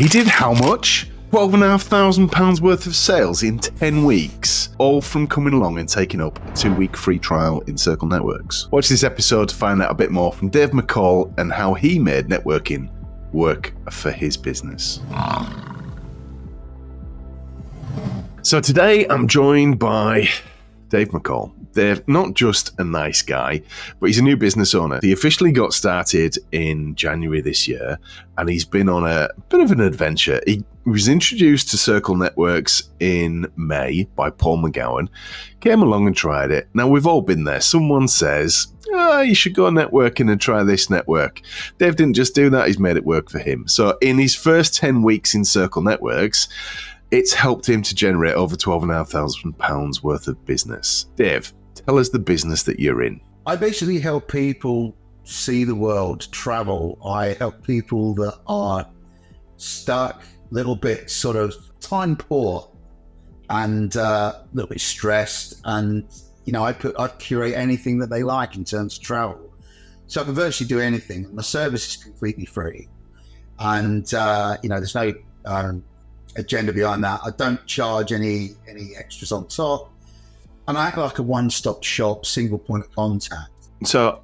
He did how much? £12,500 worth of sales in 10 weeks, all from coming along and taking up a 2-week free trial in Circle Networks. Watch this episode to find out a bit more from Dave McColl and how he made networking work for his business. So today I'm joined by Dave McColl. Dave, not just a nice guy, but he's a new business owner. He officially got started in January this year, and he's been on a bit of an adventure. He was introduced to Circle Networks in May by Paul McGowan, came along and tried it. Now, we've all been there. Someone says, you should go networking and try this network. Dave didn't just do that, he's made it work for him. So in his first 10 weeks in Circle Networks, it's helped him to generate over £12,500 worth of business. Dave, tell us the business that you're in. I basically help people see the world, travel. I help people that are stuck, a little bit sort of time poor and a little bit stressed. And, I curate anything that they like in terms of travel. So I can virtually do anything. My service is completely free. And, there's no agenda behind that. I don't charge any extras on top. And I act like a one-stop shop, single point of contact. So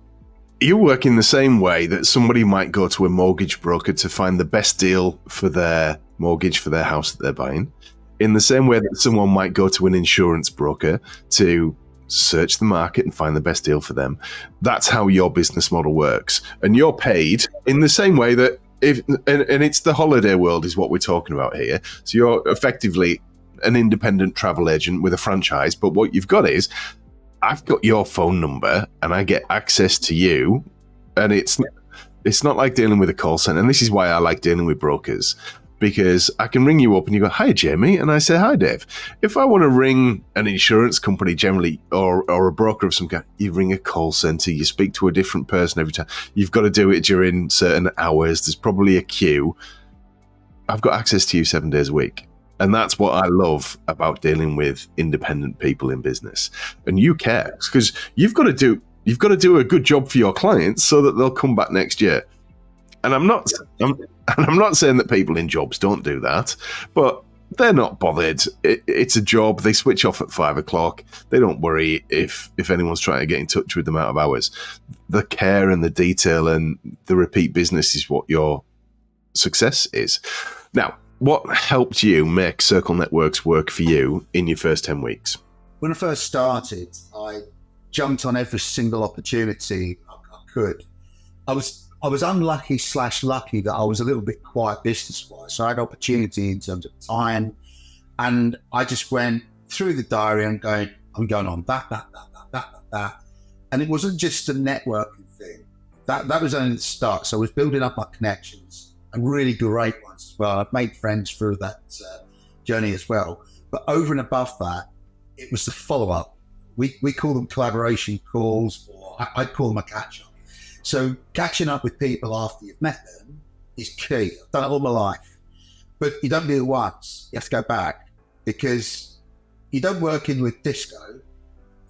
you work in the same way that somebody might go to a mortgage broker to find the best deal for their mortgage for their house that they're buying, in the same way that someone might go to an insurance broker to search the market and find the best deal for them. That's how your business model works. And you're paid in the same way that and it's the holiday world is what we're talking about here. So you're effectively an independent travel agent with a franchise, but what you've got is, I've got your phone number and I get access to you, and it's not like dealing with a call center. And this is why I like dealing with brokers, because I can ring you up and you go, "Hi, Jamie," and I say, "Hi, Dave." If I want to ring an insurance company generally, or a broker of some kind, you ring a call center, you speak to a different person every time. You've got to do it during certain hours. There's probably a queue. I've got access to you 7 days a week. And that's what I love about dealing with independent people in business. And you care, because you've got to do a good job for your clients so that they'll come back next year. And I'm not saying that people in jobs don't do that, but they're not bothered. It's a job. They switch off at 5 o'clock. They don't worry if anyone's trying to get in touch with them out of hours. The care and the detail and the repeat business is what your success is. Now, what helped you make Circle Networks work for you in your first 10 weeks? When I first started, I jumped on every single opportunity I could. I was unlucky / lucky that I was a little bit quiet business-wise. So I had opportunity in terms of time. And I just went through the diary and I'm going on that. And it wasn't just a networking thing. That was only the start. So I was building up my connections, and really great ones as well. I've made friends through that journey as well. But over and above that, it was the follow-up. We call them collaboration calls, or I'd call them a catch-up. So catching up with people after you've met them is key. I've done it all my life. But you don't do it once. You have to go back, because you don't work in with disco,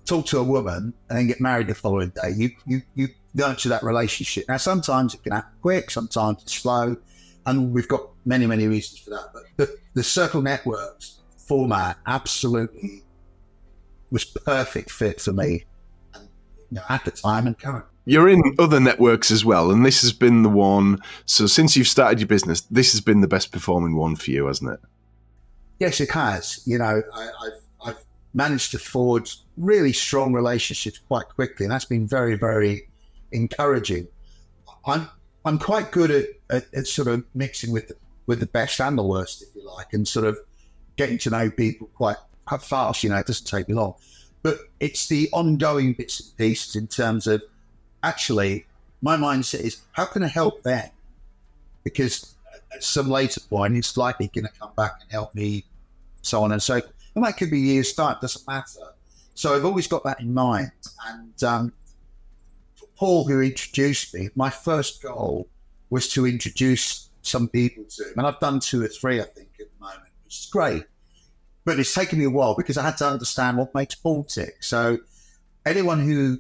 talk to a woman, and then get married the following day. You nurture that relationship. Now, sometimes it can happen quick, sometimes it's slow, and we've got many, many reasons for that. But the Circle Networks format absolutely was perfect fit for me, and, at the time and current. You're in other networks as well, and this has been the one. So since you've started your business, this has been the best performing one for you, hasn't it? Yes, it has. I've managed to forge really strong relationships quite quickly, and that's been very, very encouraging. I'm quite good at sort of mixing with the best and the worst, if you like, and sort of getting to know people quite fast. It doesn't take me long, but it's the ongoing bits and pieces in terms of, actually, my mindset is, how can I help them? Because at some later point, it's likely going to come back and help me, so on and so forth. And that could be years' time, doesn't matter. So I've always got that in mind. And Paul, who introduced me, my first goal was to introduce some people to him. And I've done 2 or 3, I think, at the moment, which is great. But it's taken me a while, because I had to understand what makes Paul tick. So anyone who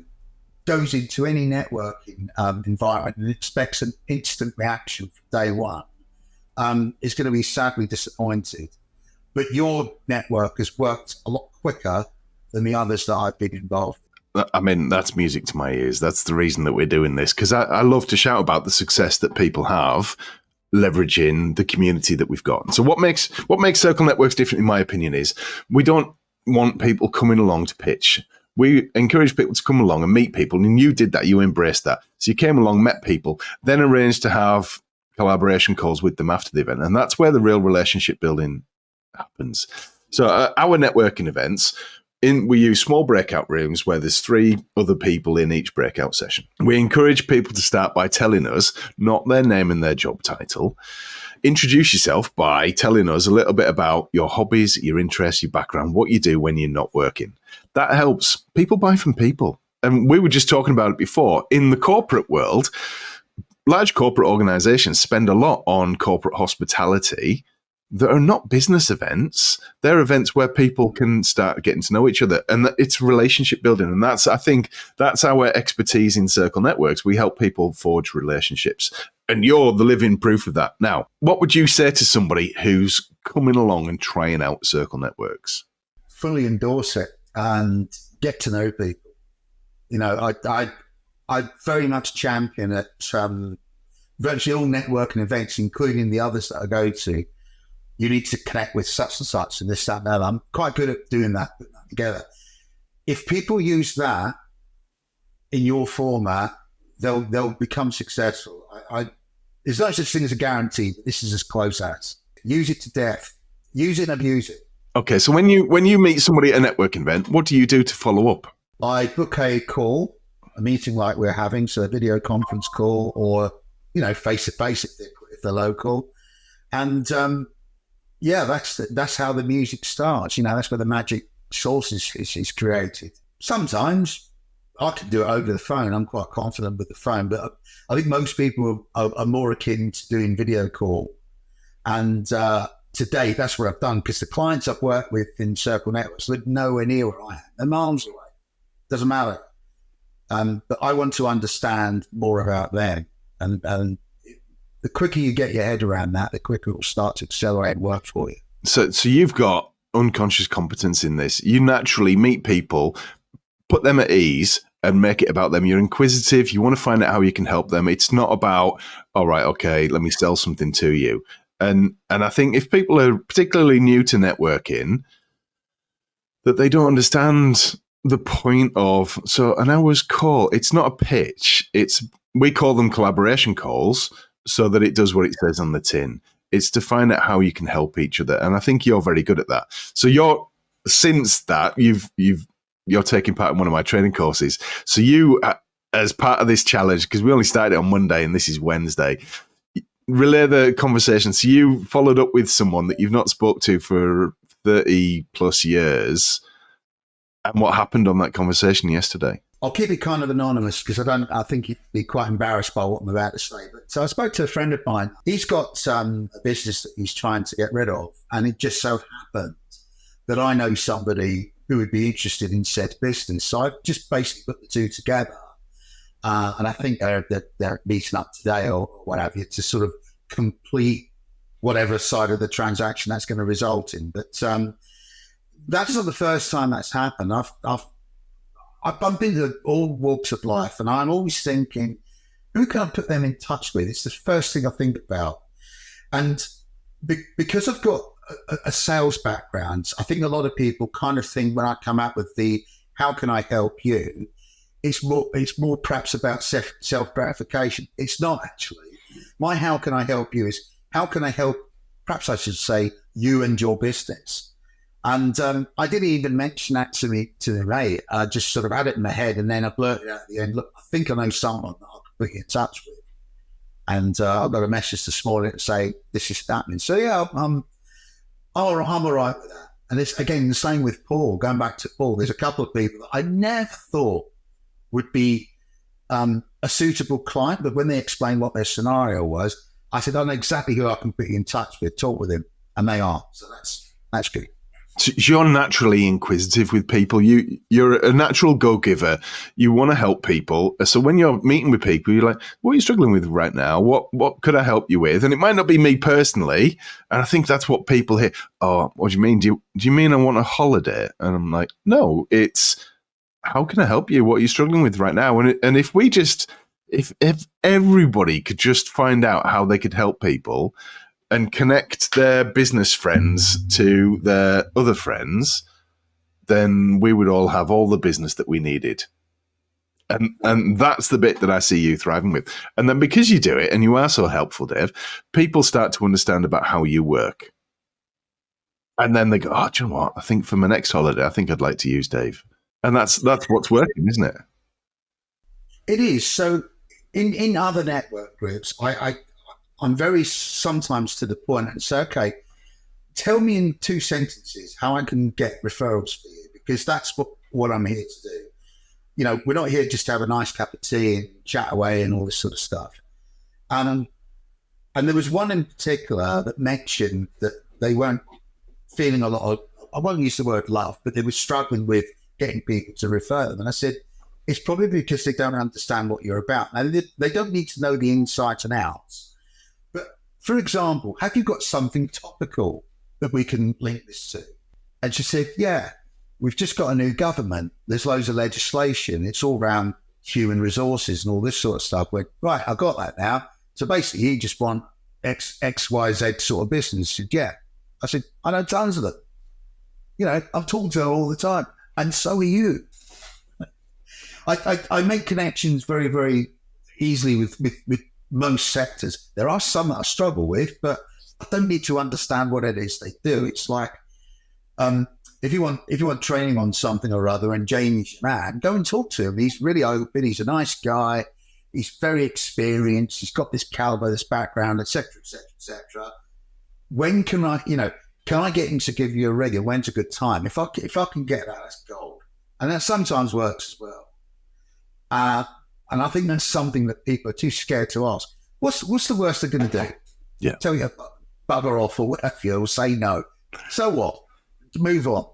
goes into any networking environment and expects an instant reaction from day one, is going to be sadly disappointed. But your network has worked a lot quicker than the others that I've been involved in. I mean, that's music to my ears. That's the reason that we're doing this, because I love to shout about the success that people have leveraging the community that we've got. So what makes Circle Networks different, in my opinion, is we don't want people coming along to pitch. We encourage people to come along and meet people, and you did that. You embraced that. So you came along, met people, then arranged to have collaboration calls with them after the event, and that's where the real relationship building happens. So our networking events, we use small breakout rooms where there's 3 other people in each breakout session. We encourage people to start by telling us, not their name and their job title. Introduce yourself by telling us a little bit about your hobbies, your interests, your background, what you do when you're not working. That helps. People buy from people. And we were just talking about it before. In the corporate world, large corporate organizations spend a lot on corporate hospitality that are not business events. They're events where people can start getting to know each other, and it's relationship building. And I think that's our expertise in Circle Networks. We help people forge relationships, and you're the living proof of that. Now, what would you say to somebody who's coming along and trying out Circle Networks? Fully endorse it and get to know people. You know, I very much champion at virtually all networking events, including the others that I go to. You need to connect with such and such and this, that, and that. I'm quite good at doing that, putting that together. If people use that in your format, they'll become successful. There's no such thing as a guarantee, but this is as close as. Use it to death. Use it and abuse it. Okay, so when you meet somebody at a networking event, what do you do to follow up? I book a call, a meeting like we're having, so a video conference call, or face-to-face if they're local. And that's how the music starts. That's where the magic source is created. Sometimes I can do it over the phone. I'm quite confident with the phone, but I think most people are more akin to doing video call. And to date, that's what I've done, because the clients I've worked with in Circle Networks live nowhere near where I am. They're miles away. Doesn't matter. But I want to understand more about them. And the quicker you get your head around that, the quicker it will start to accelerate and work for you. So you've got unconscious competence in this. You naturally meet people, put them at ease, and make it about them. You're inquisitive. You want to find out how you can help them. It's not about, all right, okay, let me sell something to you. And I think if people are particularly new to networking, that they don't understand the point of, so an hour's call, it's not a pitch. We call them collaboration calls, so that it does what it says on the tin. It's to find out how you can help each other. And I think you're very good at that. So since that, you're taking part in one of my training courses. So you, as part of this challenge, because we only started on Monday and this is Wednesday, relay the conversation. So you followed up with someone that you've not spoke to for 30 plus years. And what happened on that conversation yesterday? I'll keep it kind of anonymous because I think he'd be quite embarrassed by what I'm about to say. But so I spoke to a friend of mine. He's got a business that he's trying to get rid of. And it just so happened that I know somebody who would be interested in said business. So I've just basically put the two together. And I think they're meeting up today or what have you to sort of complete whatever side of the transaction that's going to result in. But that's not the first time that's happened. I've bumped into all walks of life, and I'm always thinking, who can I put them in touch with? It's the first thing I think about. And because I've got a sales background, I think a lot of people kind of think when I come out with the how can I help you, it's more perhaps about self-gratification. It's not actually. My how can I help you is how can I help, perhaps I should say, you and your business. And I didn't even mention that to me, mate. I just sort of had it in my head, and then I blurted out at the end, look, I think I know someone that I can put you in touch with. And I got a message this morning to say, this is happening. So, yeah, I'm all right with that. And it's, again, the same with Paul. Going back to Paul, there's a couple of people that I never thought would be a suitable client, but when they explained what their scenario was, I said, I know exactly who I can put you in touch with, talk with him, and they are. So that's good. So you're naturally inquisitive with people. You're a natural go-giver. You want to help people. So when you're meeting with people, you're like, "What are you struggling with right now? What could I help you with?" And it might not be me personally. And I think that's what people hear. Oh, what do you mean? Do you mean I want a holiday? And I'm like, no. It's how can I help you? What are you struggling with right now? And if we just if everybody could just find out how they could help people and connect their business friends to their other friends, then we would all have all the business that we needed. And that's the bit that I see you thriving with. And then because you do it and you are so helpful, Dave, people start to understand about how you work. And then they go, oh, do you know what? I think for my next holiday, I think I'd like to use Dave. And that's what's working, isn't it? It is. So in other network groups, I'm very sometimes to the point and say, okay, tell me in 2 sentences how I can get referrals for you, because that's what I'm here to do. You know, we're not here just to have a nice cup of tea and chat away and all this sort of stuff. And there was one in particular that mentioned that they weren't feeling a lot of, I won't use the word love, but they were struggling with getting people to refer them. And I said, it's probably because they don't understand what you're about. Now, they don't need to know the insides and outs. But for example, have you got something topical that we can link this to? And she said, yeah, we've just got a new government. There's loads of legislation. It's all around human resources and all this sort of stuff. We're, right, I've got that now. So basically, you just want X, Y, Z sort of business. She said, yeah. I said, I know tons of them. You know, I'm talking to her all the time. And so are you. I make connections very, very easily with most sectors. There are some that I struggle with, but I don't need to understand what it is they do. It's like, if you want training on something or other, and Jamie's your man, go and talk to him. He's really open. He's a nice guy. He's very experienced. He's got this caliber, this background, etc., etc., etc. When can I get him to give you a regular? When's a good time? If I can get that, that's gold. And that sometimes works as well. And I think that's something that people are too scared to ask. What's the worst they're going to do? Yeah. Tell you bugger off or whatever, or say no. So what? Move on.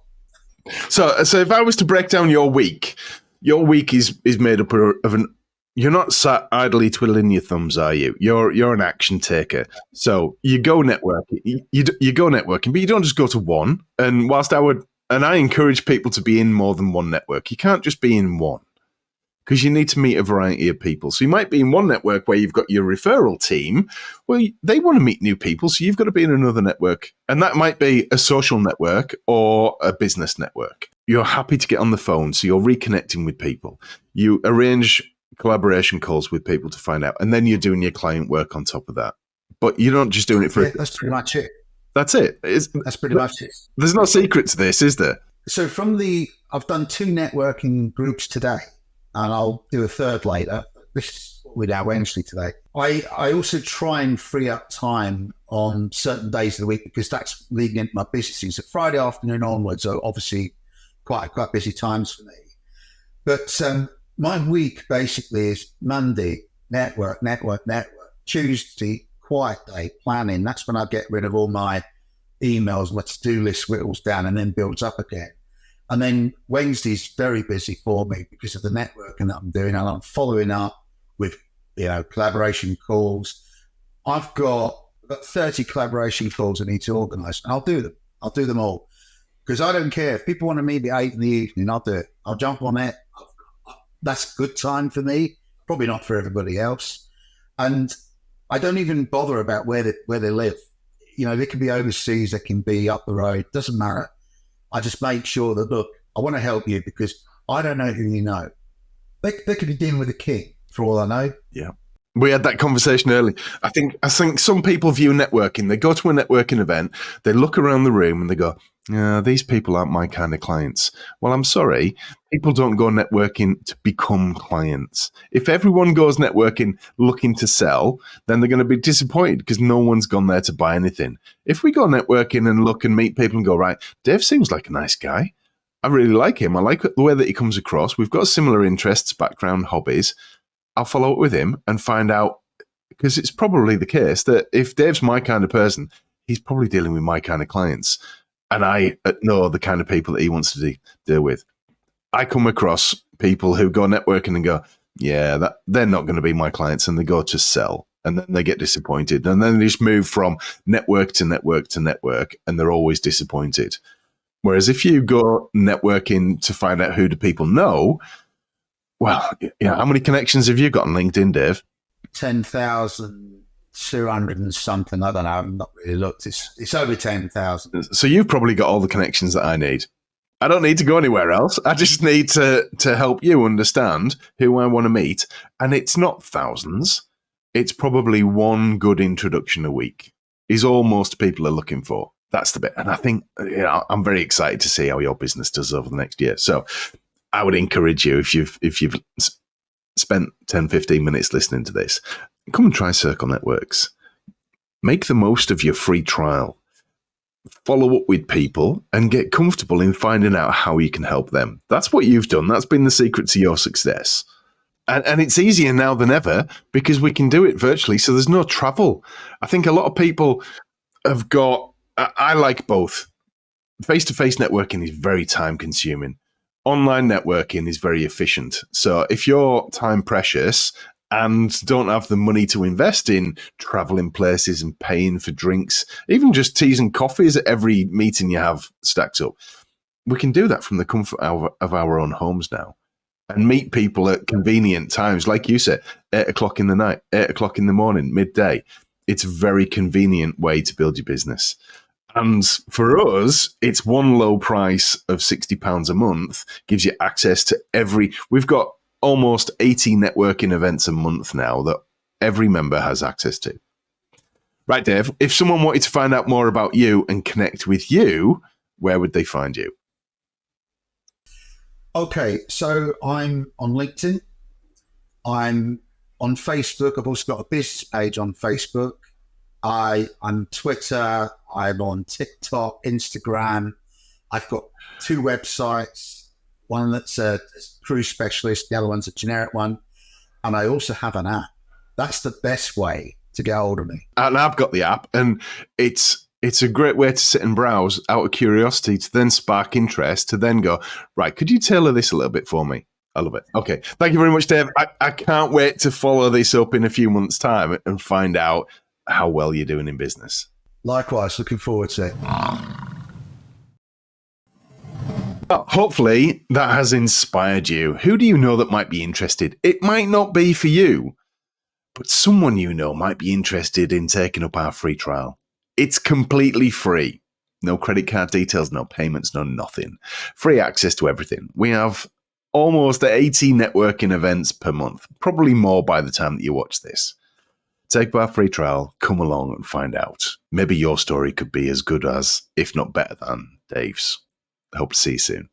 So if I was to break down your week is made up of an. You're not sat idly twiddling your thumbs, are you? You're an action taker. So you go networking. You go networking, but you don't just go to one. And whilst I encourage people to be in more than one network, you can't just be in one, because you need to meet a variety of people. So you might be in one network where you've got your referral team. Well, they want to meet new people, so you've got to be in another network. And that might be a social network or a business network. You're happy to get on the phone, so you're reconnecting with people. You arrange collaboration calls with people to find out, and then you're doing your client work on top of that. But you're not just doing it for... Yeah, that's pretty much it. That's it. That's pretty much it. There's no secret to this, is there? So I've done 2 networking groups today, and I'll do a third later. This is with our Wednesday today. I also try and free up time on certain days of the week, because that's leading into my busy season. So Friday afternoon onwards are obviously quite busy times for me. But my week basically is Monday, network. Tuesday, quiet day, planning. That's when I get rid of all my emails, my to-do list whittles down and then builds up again. And then Wednesday's very busy for me because of the networking that I'm doing, and I'm following up with, collaboration calls. I've got 30 collaboration calls I need to organise, and I'll do them. I'll do them all, because I don't care. If people want to meet at 8 in the evening, I'll do it. I'll jump on it. That's a good time for me, probably not for everybody else. And I don't even bother about where they live. They can be overseas, they can be up the road, doesn't matter. I just make sure that, look, I want to help you because I don't know who you know. They could be dealing with a king for all I know. Yeah. We had that conversation earlier. I think some people view networking. They go to a networking event, they look around the room and they go, these people aren't my kind of clients. Well, I'm sorry. People don't go networking to become clients. If everyone goes networking looking to sell, then they're going to be disappointed because no one's gone there to buy anything. If we go networking and look and meet people and go, right, Dave seems like a nice guy. I really like him. I like the way that he comes across. We've got similar interests, background, hobbies. I'll follow up with him and find out, because it's probably the case that if Dave's my kind of person, he's probably dealing with my kind of clients. and I know the kind of people that he wants to deal with. I come across people who go networking and go, yeah, they're not going to be my clients, and they go to sell, and then they get disappointed, and then they just move from network to network to network, and they're always disappointed. Whereas if you go networking to find out who do people know, well, how many connections have you got on LinkedIn, Dave? 10,200 and something. I don't know. I've not really looked. It's over 10,000. So you've probably got all the connections that I need. I don't need to go anywhere else. I just need to help you understand who I want to meet. And it's not thousands. It's probably one good introduction a week is all most people are looking for. That's the bit. And I think I'm very excited to see how your business does over the next year. So I would encourage you, if you've spent 10, 15 minutes listening to this, come and try Circle Networks. Make the most of your free trial. Follow up with people and get comfortable in finding out how you can help them. That's what you've done. That's been the secret to your success. And it's easier now than ever because we can do it virtually. So there's no travel. I think a lot of people have got, I like both. Face-to-face networking is very time consuming. Online networking is very efficient. So if you're time precious and don't have the money to invest in traveling places and paying for drinks, even just teas and coffees at every meeting you have stacked up, we can do that from the comfort of our own homes now and meet people at convenient times. Like you said, 8 o'clock in the night, 8 o'clock in the morning, midday. It's a very convenient way to build your business. And for us, it's one low price of £60 a month, gives you access to we've got almost 80 networking events a month now that every member has access to. Right, Dave, if someone wanted to find out more about you and connect with you, where would they find you? Okay, so I'm on LinkedIn. I'm on Facebook. I've also got a business page on Facebook. I'm on Twitter. I'm on TikTok, Instagram. I've got 2 websites. One that's a cruise specialist. The other one's a generic one. And I also have an app. That's the best way to get hold of me. And I've got the app, and it's a great way to sit and browse out of curiosity, to then spark interest, to then go, right, could you tailor this a little bit for me? I love it. Okay. Thank you very much, Dave. I can't wait to follow this up in a few months' time and find out how well you're doing in business. Likewise, looking forward to it. Well, hopefully that has inspired you. Who do you know that might be interested? It might not be for you, but someone you know might be interested in taking up our free trial. It's completely free. No credit card details, no payments, no nothing. Free access to everything. We have almost 80 networking events per month, probably more by the time that you watch this. Take our free trial, come along and find out. Maybe your story could be as good as, if not better than, Dave's. I hope to see you soon.